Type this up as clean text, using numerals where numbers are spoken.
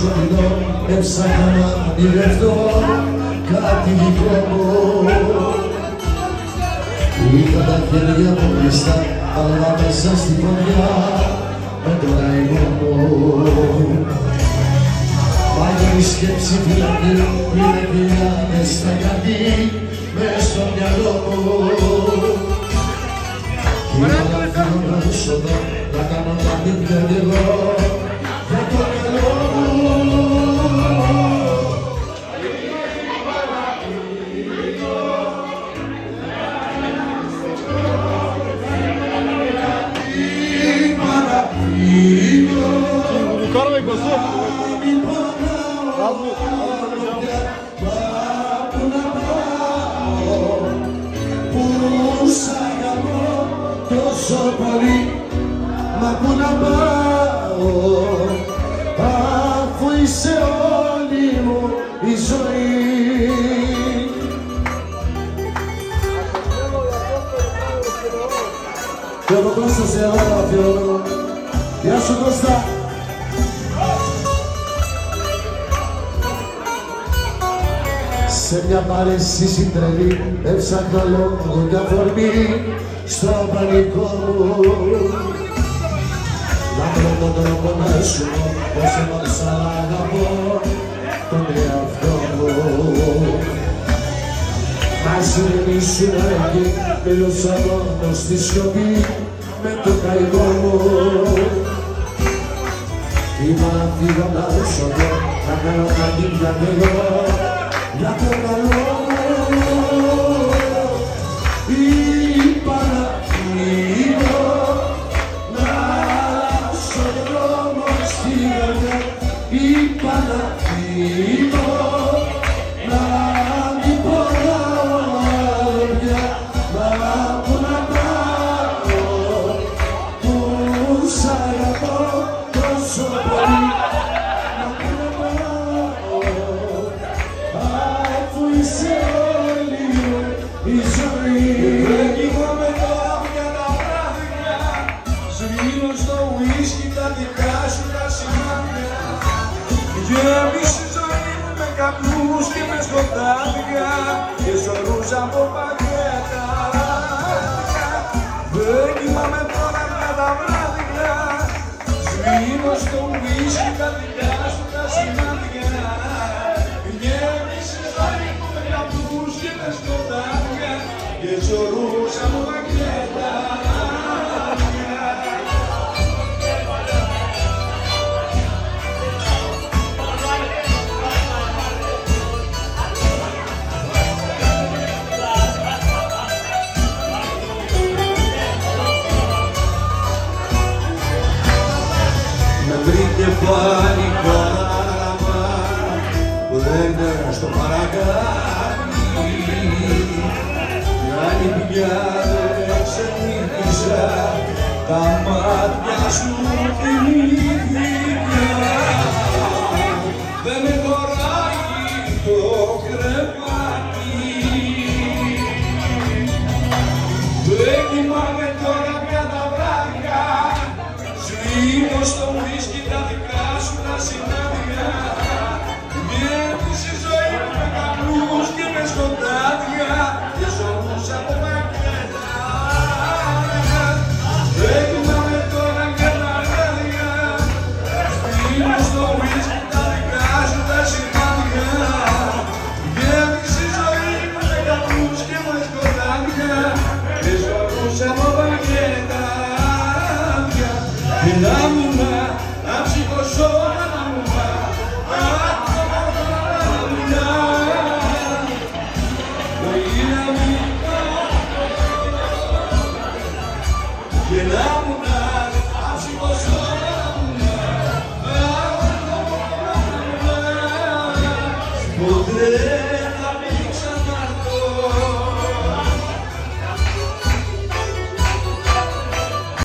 σκοτεινό έψαχνα να αντιλευτώ κάτι δικό μου. Είχα τα χέρια μου κλειστά, αλλά μέσα στη φωτιά με τον καημό μου. Μάγια η σκέψη φυλακή, πήρε χιλιάδες στα γιατί μες στο μυαλό μου. Κι είπα να φύγω να ρουσοδώ, να κάνω τα δίπλα κι εγώ για το καλό μου. Карла и Косу. Τόσο πολύ, μα πού να πάω, αφού είσαι όλη μου η ζωή. Και ο Κώστας σε όλα αφιερώνω. Γεια σου Κώστα. Σε μια παρέστηση τρελή έψαχνα λόγω και αφορμή στο πανικό μου. Να βρω τον τρόπο να σου πω πως εγώ σαν αγαπώ τον εαυτό μου. Ας μην ήσουν εκεί, μιλούσα μόνο στη σιωπή με το καημό μου. Είπα να φύγω να ρουσοδώ, να κάνω κάτι πια κι εγώ για το καλό μου. Είπα να φύγω, να αλλάξω δρόμο στη καρδιά. Είπα να φύγω, να μην πονάω άλλο πια. Μα πού να πάω, που σ' αγαπώ τόσο πολύ. Μα πού να πάω, αφού είσαι όλη μου η ζωή. Κοιμάμαι τώρα για τα βράδια, σβήνω στο ουίσκι τα δικά σου τα σημάδια. Γέμισε η ζωή μου με καπνούς και με σκοτάδια και σωρούς από πακέτα. Δεν κοιμάμαι τώρα για τα βράδια, σβήνω στο ουίσκι τα δικά σου τα σημάδια. Γέμισε η ζωή μου με καπνούς και με σκοτάδια και σωρούς από πακέτα. Με βρήκε πάλι κόραμα που δεν στο παρακάνει.